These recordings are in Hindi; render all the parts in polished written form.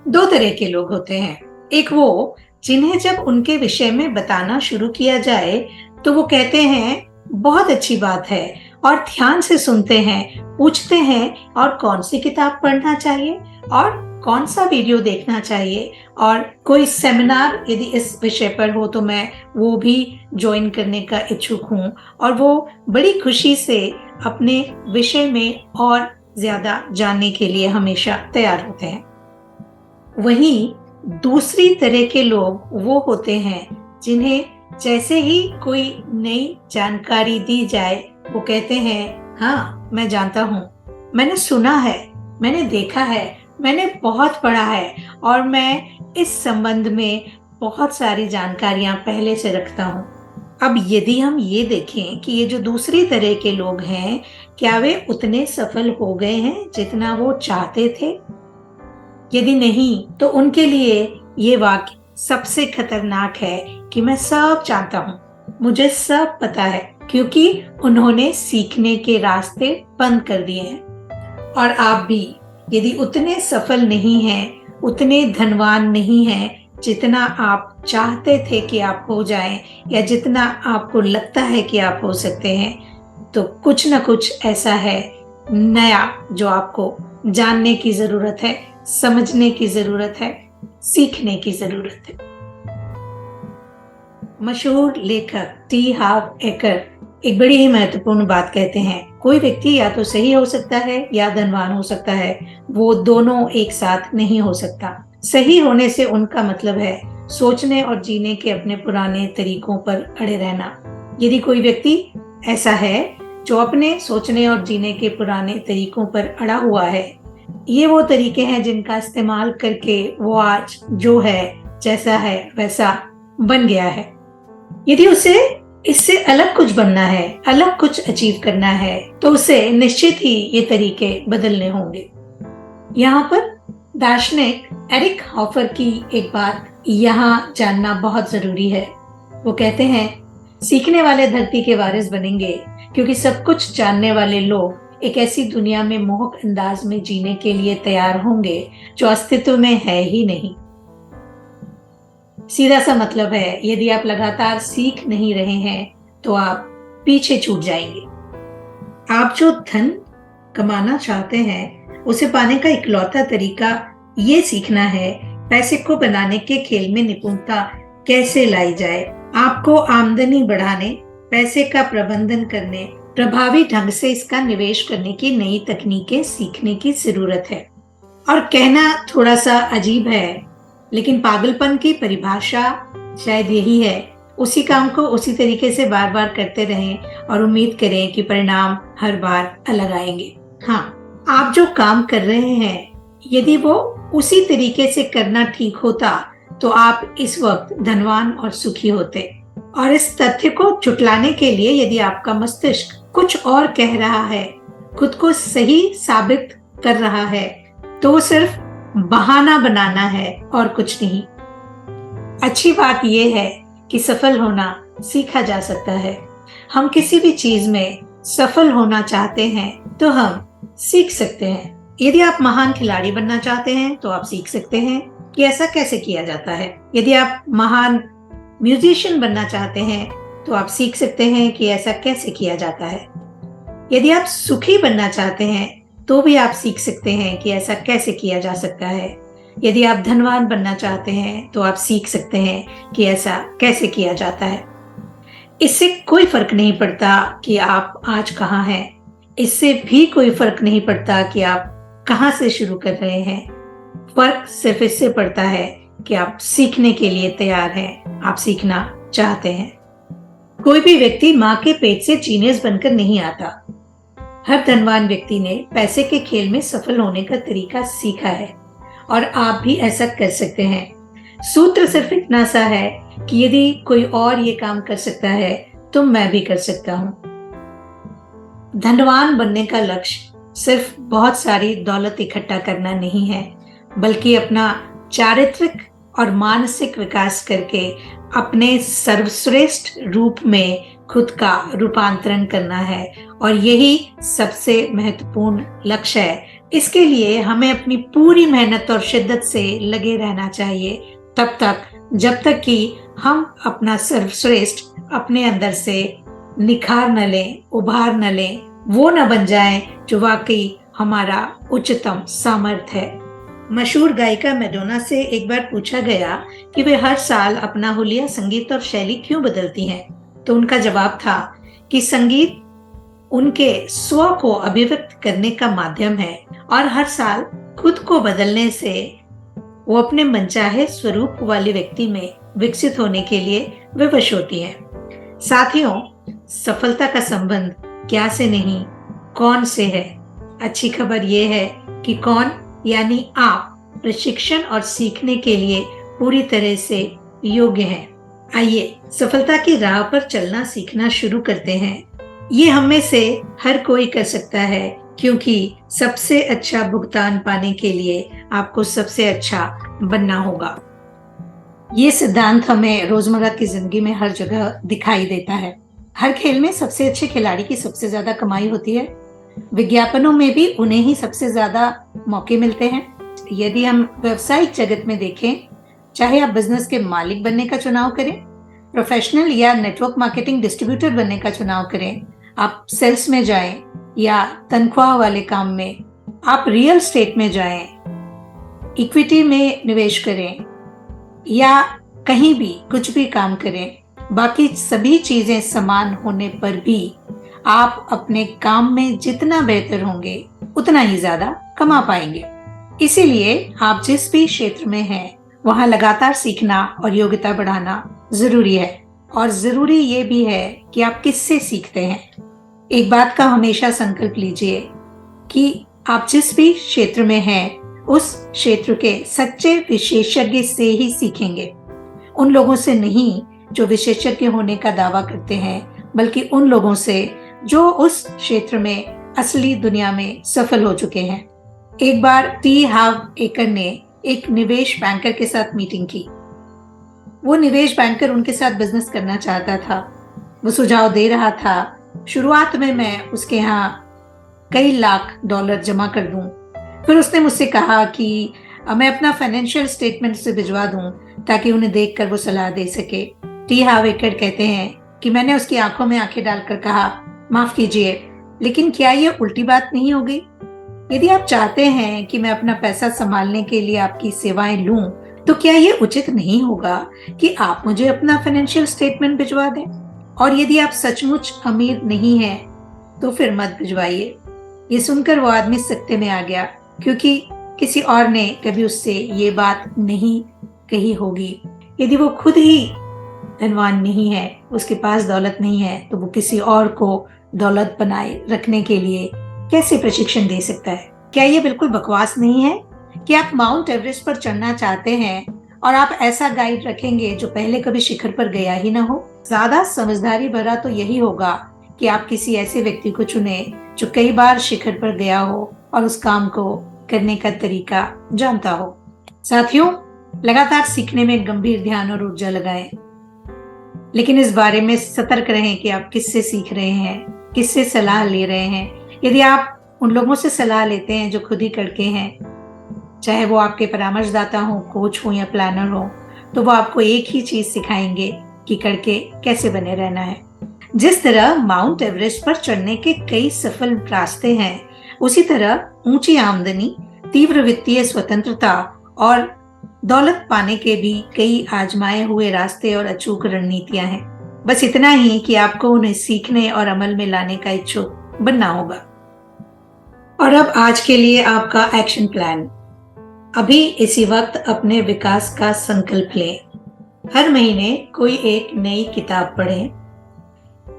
दो तरह के लोग होते हैं। एक वो जिन्हें जब उनके विषय में बताना शुरू किया जाए तो वो कहते हैं बहुत अच्छी बात है, और ध्यान से सुनते हैं, पूछते हैं और कौन सी किताब पढ़ना चाहिए और कौन सा वीडियो देखना चाहिए, और कोई सेमिनार यदि इस विषय पर हो तो मैं वो भी ज्वाइन करने का इच्छुक हूँ। और वो बड़ी खुशी से अपने विषय में और ज्यादा जानने के लिए हमेशा तैयार होते हैं। वहीं दूसरी तरह के लोग वो होते हैं जिन्हें जैसे ही कोई नई जानकारी दी जाए वो कहते हैं हाँ मैं जानता हूँ, मैंने सुना है, मैंने देखा है, मैंने बहुत पढ़ा है और मैं इस संबंध में बहुत सारी जानकारियां पहले से रखता हूँ। अब यदि हम ये देखें कि ये जो दूसरी तरह के लोग हैं, क्या वे उतने सफल हो गए हैं जितना वो चाहते थे? यदि नहीं तो उनके लिए ये वाक्य सबसे खतरनाक है कि मैं सब जानता हूँ, मुझे सब पता है, क्योंकि उन्होंने सीखने के रास्ते बंद कर दिए हैं। और आप भी यदि उतने सफल नहीं हैं, उतने धनवान नहीं हैं जितना आप चाहते थे कि आप हो जाएं, या जितना आपको लगता है कि आप हो सकते हैं, तो कुछ ना कुछ ऐसा है नया जो आपको जानने की जरूरत है, समझने की जरूरत है, सीखने की जरूरत है। मशहूर लेखक टी हार्व एकर एक बड़ी ही महत्वपूर्ण बात कहते हैं, कोई व्यक्ति या तो सही हो सकता है या धनवान हो सकता है, वो दोनों एक साथ नहीं हो सकता। सही होने से उनका मतलब है सोचने और जीने के अपने पुराने तरीकों पर अड़े रहना। यदि कोई व्यक्ति ऐसा है जो अपने सोचने और जीने के पुराने तरीकों पर अड़ा हुआ है, ये वो तरीके हैं जिनका इस्तेमाल करके वो आज जो है, जैसा है वैसा बन गया है। यदि उसे इससे अलग कुछ बनना है, अलग कुछ अचीव करना है, तो उसे निश्चित ही ये तरीके बदलने होंगे। यहाँ पर दार्शनिक एरिक हॉफर की एक बात यहाँ जानना बहुत जरूरी है। वो कहते हैं सीखने वाले धरती के वारिस बनेंगे, क्योंकि सब कुछ जानने वाले लोग एक ऐसी दुनिया में मोहक अंदाज में जीने के लिए तैयार होंगे जो अस्तित्व में है ही नहीं। सीधा सा मतलब है, यदि आप लगातार सीख नहीं रहे हैं तो आप पीछे छूट जाएंगे। आप जो धन कमाना चाहते हैं उसे पाने का इकलौता तरीका ये सीखना है पैसे को बनाने के खेल में निपुणता कैसे लाई जाए। आपको आमदनी बढ़ाने, पैसे का प्रबंधन करने, प्रभावी ढंग से इसका निवेश करने की नई तकनीकें सीखने की जरूरत है। और कहना थोड़ा सा अजीब है, लेकिन पागलपन की परिभाषा शायद यही है, उसी काम को उसी तरीके से बार बार करते रहें और उम्मीद करें कि परिणाम हर बार अलग आएंगे। हाँ, आप जो काम कर रहे हैं यदि वो उसी तरीके से करना ठीक होता तो आप इस वक्त धनवान और सुखी होते। और इस तथ्य को झुटलाने के लिए यदि आपका मस्तिष्क कुछ और कह रहा है, खुद को सही साबित कर रहा है, तो वो सिर्फ बहाना बनाना है और कुछ नहीं। अच्छी बात यह है कि सफल होना सीखा जा सकता है। हम किसी भी चीज में सफल होना चाहते हैं तो हम सीख सकते हैं। यदि आप महान खिलाड़ी बनना चाहते हैं तो आप सीख सकते हैं कि ऐसा कैसे किया जाता है। यदि आप महान म्यूजिशियन बनना चाहते हैं तो आप सीख सकते हैं कि ऐसा कैसे किया जाता है। यदि आप सुखी बनना चाहते हैं तो भी आप सीख सकते हैं कि ऐसा कैसे किया जा सकता है। यदि आप धनवान बनना चाहते हैं तो आप सीख सकते हैं कि ऐसा कैसे किया जाता है। इससे कोई फर्क नहीं पड़ता कि आप आज कहाँ हैं, इससे भी कोई फर्क नहीं पड़ता कि आप कहाँ से शुरू कर रहे हैं। फर्क सिर्फ इससे पड़ता है कि आप सीखने के लिए तैयार हैं, आप सीखना चाहते हैं। कोई भी व्यक्ति माँ के पेट से जीनियस बनकर नहीं आता। हर धनवान व्यक्ति ने पैसे के खेल में सफल होने का तरीका सीखा है और आप भी ऐसा कर सकते हैं। सूत्र सिर्फ इतना सा है कि यदि कोई और ये काम कर सकता है तो मैं भी कर सकता हूँ। धनवान बनने का लक्ष्य सिर्फ बहुत सारी दौलत इकट्ठा करना नहीं है, बल्कि अपना चारित्रिक और मानसिक विकास करके अपने सर्वश्रेष्ठ रूप में खुद का रूपांतरण करना है। और यही सबसे महत्वपूर्ण लक्ष्य है इसके लिए हमें अपनी पूरी मेहनत और शिद्दत से लगे रहना चाहिए, तब तक जब तक कि हम अपना सर्वश्रेष्ठ अपने अंदर से निखार न लें, उभार न लें, वो न बन जाए जो वाकई हमारा उच्चतम सामर्थ्य है। मशहूर गायिका मैडोना से एक बार पूछा गया कि वे हर साल अपना हुलिया, संगीत और शैली क्यों बदलती हैं, तो उनका जवाब था कि संगीत उनके स्व को अभिव्यक्त करने का माध्यम है और हर साल खुद को बदलने से वो अपने मनचाहे स्वरूप वाले व्यक्ति में विकसित होने के लिए विवश होती हैं। साथियों, सफलता का संबंध क्या से नहीं, कौन से है। अच्छी खबर ये है कि कौन यानी आप प्रशिक्षण और सीखने के लिए पूरी तरह से योग्य हैं। आइए सफलता की राह पर चलना सीखना शुरू करते हैं। ये हम में से हर कोई कर सकता है, क्योंकि सबसे अच्छा भुगतान पाने के लिए आपको सबसे अच्छा बनना होगा। ये सिद्धांत हमें रोजमर्रा की जिंदगी में हर जगह दिखाई देता है। हर खेल में सबसे अच्छे खिलाड़ी की सबसे ज्यादा कमाई होती है। विज्ञापनों में भी उन्हें ही सबसे ज्यादा मौके मिलते हैं। यदि हम व्यवसायिक जगत में देखें, चाहे आप बिजनेस के मालिक बनने का चुनाव करें, प्रोफेशनल या नेटवर्क मार्केटिंग डिस्ट्रीब्यूटर बनने का चुनाव करें, आप सेल्स में जाएं या तनख्वाह वाले काम में, आप रियल स्टेट में जाएं, इक्विटी में निवेश करें या कहीं भी कुछ भी काम करें, बाकी सभी चीजें समान होने पर भी आप अपने काम में जितना बेहतर होंगे उतना ही ज्यादा कमा पाएंगे। इसीलिए आप जिस भी क्षेत्र में हैं, वहां लगातार सीखना और योग्यता बढ़ाना जरूरी है। और जरूरी ये भी है कि आप किससे सीखते हैं। एक बात का हमेशा संकल्प लीजिए कि आप जिस भी क्षेत्र में हैं, उस क्षेत्र के सच्चे विशेषज्ञ से ही सीखेंगे। उन लोगों से नहीं जो विशेषज्ञ होने का दावा करते हैं, बल्कि उन लोगों से जो उस क्षेत्र में असली दुनिया में सफल हो चुके हैं। एक बार टी हार्व एकर ने एक निवेश बैंकर के साथ मीटिंग की। वो निवेश बैंकर उनके साथ बिजनेस करना चाहता था। वो सुझाव दे रहा था, शुरुआत में मैं उसके यहाँ कई लाख डॉलर जमा कर दूं। फिर उसने मुझसे कहा कि मैं अपना फाइनेंशियल स्टेटमेंट से भिजवा दूं ताकि उन्हें देखकर वो सलाह दे सके। टी हार्व एकर कहते हैं कि मैंने उसकी आंखों में आंखें डालकर कहा, माफ कीजिए, लेकिन क्या ये उल्टी बात नहीं हो गई? यदि आप चाहते हैं कि मैं अपना पैसा संभालने के लिए आपकी सेवाएं लूं, तो क्या ये उचित नहीं होगा कि आप मुझे अपना फाइनेंशियल स्टेटमेंट भिजवा दें? और यदि आप सचमुच अमीर नहीं हैं, तो फिर मत भिजवाइए। ये सुनकर वो आदमी सख्ते में आ गया, क्योंकि किसी और ने कभी उससे ये बात नहीं कही होगी। यदि वो खुद ही धनवान नहीं है, उसके पास दौलत नहीं है, तो वो किसी और को दौलत बनाए रखने के लिए कैसे प्रशिक्षण दे सकता है? क्या ये बिल्कुल बकवास नहीं है कि आप माउंट एवरेस्ट पर चढ़ना चाहते हैं और आप ऐसा गाइड रखेंगे जो पहले कभी शिखर पर गया ही ना हो? ज्यादा समझदारी भरा तो यही होगा कि आप किसी ऐसे व्यक्ति को चुने जो कई बार शिखर पर गया हो और उस काम को करने का तरीका जानता हो। साथियों, लगातार सीखने में गंभीर ध्यान और ऊर्जा लगाएं, लेकिन इस बारे में सतर्क रहें कि आप किससे सीख रहे हैं, किससे सलाह ले रहे हैं। यदि आप उन लोगों से सलाह लेते हैं जो खुद ही करके हैं, चाहे वो आपके परामर्शदाता हो, कोच हो या प्लानर हो, तो वो आपको एक ही चीज सिखाएंगे कि करके कैसे बने रहना है। जिस तरह माउंट एवरेस्ट पर चढ़ने के कई सफल रास्ते हैं, उसी तरह ऊंची आमदनी, तीव्र वित्तीय स्वतंत्रता और दौलत पाने के भी कई आजमाए हुए रास्ते और अचूक रणनीतियां हैं। बस इतना ही कि आपको उन्हें सीखने और अमल में लाने का इच्छुक बनना होगा। और अब आज के लिए आपका एक्शन प्लान। अभी इसी वक्त अपने विकास का संकल्प लें। हर महीने कोई एक नई किताब पढ़ें,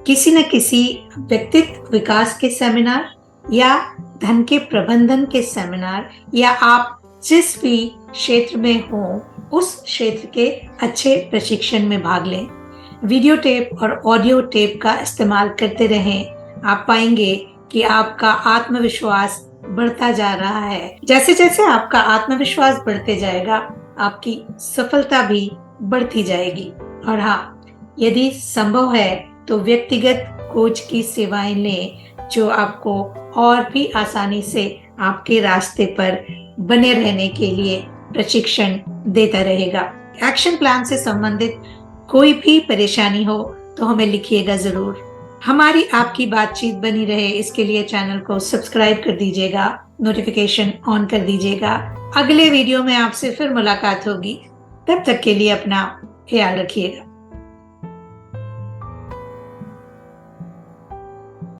किसी न किसी व्यक्तित्व विकास के सेमिनार या धन के प्रबंधन के सेमिनार, या आप जिस भी क्षेत्र में हो उस क्षेत्र के अच्छे प्रशिक्षण में भाग लें। वीडियो टेप और ऑडियो टेप का इस्तेमाल करते रहें। आप पाएंगे कि आपका आत्मविश्वास बढ़ता जा रहा है। जैसे जैसे आपका आत्मविश्वास बढ़ते जाएगा, आपकी सफलता भी बढ़ती जाएगी। और हाँ, यदि संभव है तो व्यक्तिगत कोच की सेवाएं लें, जो आपको और भी आसानी से आपके रास्ते पर बने रहने के लिए प्रशिक्षण देता रहेगा। एक्शन प्लान से संबंधित कोई भी परेशानी हो तो हमें लिखिएगा जरूर। हमारी आपकी बातचीत बनी रहे इसके लिए चैनल को सब्सक्राइब कर दीजिएगा, नोटिफिकेशन ऑन कर दीजिएगा। अगले वीडियो में आपसे फिर मुलाकात होगी। तब तक के लिए अपना ख्याल रखिएगा।